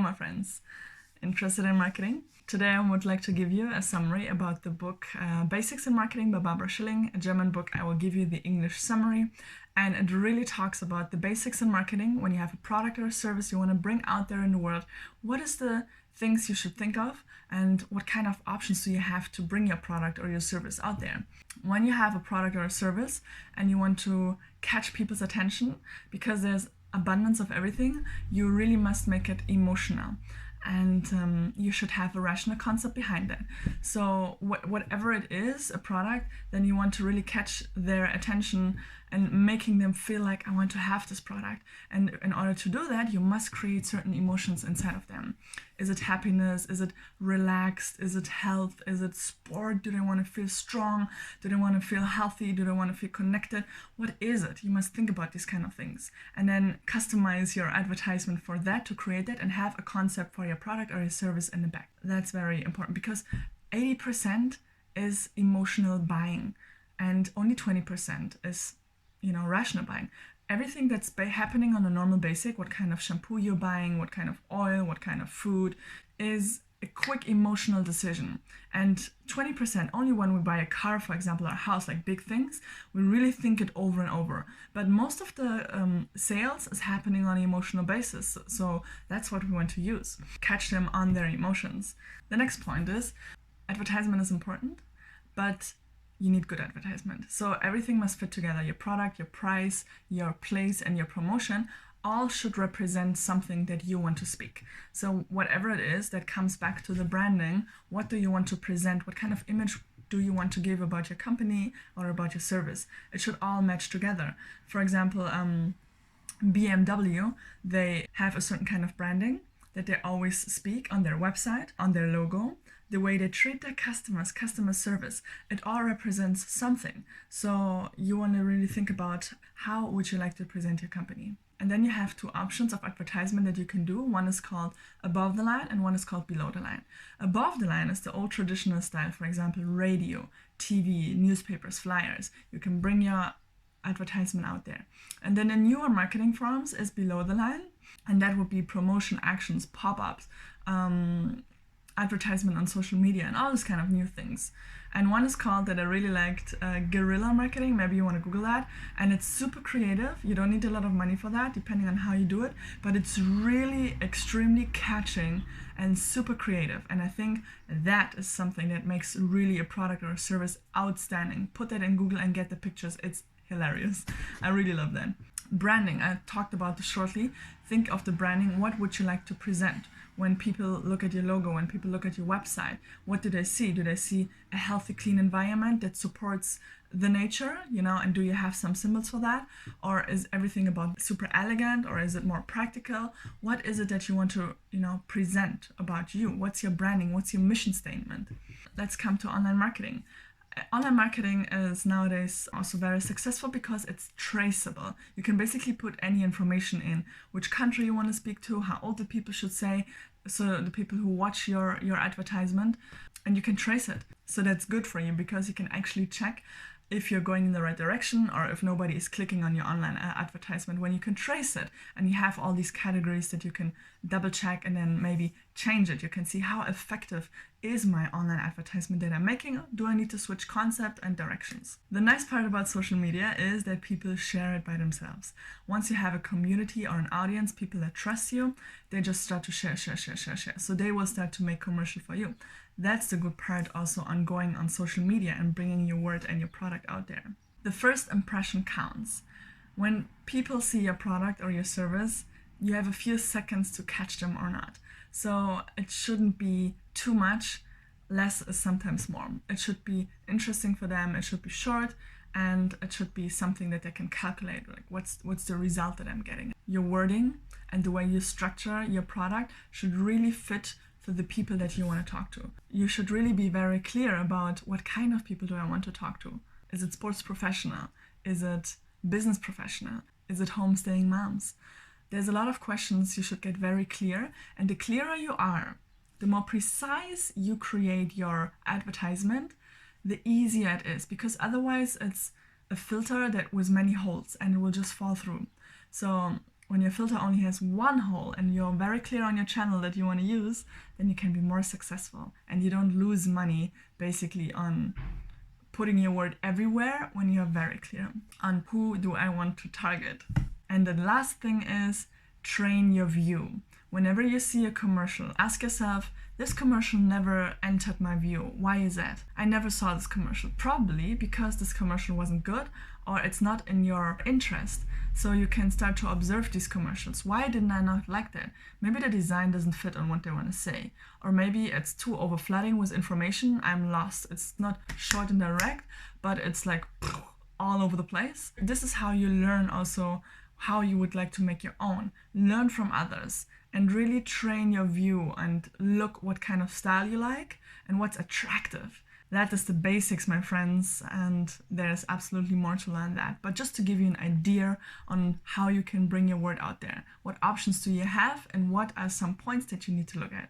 my friends. Interested in marketing? Today I would like to give you a summary about the book Basics in Marketing by Barbara Schilling, a German book. I will give you the English summary, and it really talks about the basics in marketing. When you have a product or a service you want to bring out there in the world, what is the things you should think of and what kind of options do you have to bring your product or your service out there. When you have a product or a service and you want to catch people's attention, because there's abundance of everything, you really must make it emotional. And you should have a rational concept behind it. So whatever it is, a product, then you want to really catch their attention and making them feel like, I want to have this product. And in order to do that, you must create certain emotions inside of them. Is it happiness? Is it relaxed? Is it health? Is it sport? Do they want to feel strong? Do they want to feel healthy? Do they want to feel connected? What is it? You must think about these kind of things and then customize your advertisement for that, to create that and have a concept for your product or your service in the back. That's very important because 80% is emotional buying and only 20% is, rational buying. Everything that's happening on a normal basic, what kind of shampoo you're buying, what kind of oil, what kind of food, is a quick emotional decision. And 20%, only when we buy a car, for example, or a house, like big things, we really think it over and over. But most of the sales is happening on an emotional basis. So that's what we want to use. Catch them on their emotions. The next point is, advertisement is important, but you need good advertisement. So everything must fit together. Your product, your price, your place, and your promotion all should represent something that you want to speak. So whatever it is, that comes back to the branding. What do you want to present? What kind of image do you want to give about your company or about your service? It should all match together. For example, BMW, they have a certain kind of branding that they always speak on their website, on their logo. The way they treat their customers, customer service, it all represents something. So you want to really think about how would you like to present your company. And then you have two options of advertisement that you can do. One is called above the line and one is called below the line. Above the line is the old traditional style, for example, radio, TV, newspapers, flyers. You can bring your advertisement out there. And then the newer marketing forms is below the line, and that would be promotion actions, pop-ups, advertisement on social media and all these kind of new things. And one is called, that I really liked, guerrilla marketing. Maybe you want to Google that. And it's super creative. You don't need a lot of money for that, depending on how you do it. But it's really extremely catching and super creative. And I think that is something that makes really a product or a service outstanding. Put that in Google and get the pictures. It's hilarious. I really love that. Branding, I talked about this shortly. Think of the branding. What would you like to present? When people look at your logo, when people look at your website, what do they see? Do they see a healthy, clean environment that supports the nature, and do you have some symbols for that? Or is everything about super elegant, or is it more practical? What is it that you want to, present about you? What's your branding? What's your mission statement? Let's come to online marketing. Online marketing is nowadays also very successful because it's traceable. You can basically put any information in, which country you want to speak to, how old the people should say, so the people who watch your advertisement, and you can trace it. So that's good for you because you can actually check if you're going in the right direction or if nobody is clicking on your online advertisement. When you can trace it and you have all these categories that you can double check and then maybe change it, you can see how effective is my online advertisement that I'm making. Do I need to switch concept and directions? The nice part about social media is that people share it by themselves. Once you have a community or an audience, people that trust you, they just start to share. So they will start to make commercial for you. That's the good part also on going on social media and bringing your word and your product out there. The first impression counts. When people see your product or your service, you have a few seconds to catch them or not. So it shouldn't be too much. Less is sometimes more. It should be interesting for them. It should be short, and it should be something that they can calculate. Like what's the result that I'm getting? Your wording and the way you structure your product should really fit for the people that you want to talk to. You should really be very clear about what kind of people do I want to talk to. Is it sports professional? Is it business professional? Is it homestaying moms? There's a lot of questions you should get very clear, and the clearer you are, the more precise you create your advertisement, the easier it is, because otherwise it's a filter that with many holes and it will just fall through. So When your filter only has one hole and you're very clear on your channel that you want to use, then you can be more successful and you don't lose money basically on putting your word everywhere when you're very clear on who do I want to target. And the last thing is train your view. Whenever you see a commercial, ask yourself, this commercial never entered my view. Why is that? I never saw this commercial. Probably because this commercial wasn't good or it's not in your interest. So you can start to observe these commercials. Why didn't I not like that? Maybe the design doesn't fit on what they want to say. Or maybe it's too overflooding with information. I'm lost. It's not short and direct, but it's like all over the place. This is how you learn also how you would like to make your own. Learn from others and really train your view and look what kind of style you like and what's attractive. That is the basics, my friends, and there's absolutely more to learn that. But just to give you an idea on how you can bring your word out there, what options do you have and what are some points that you need to look at?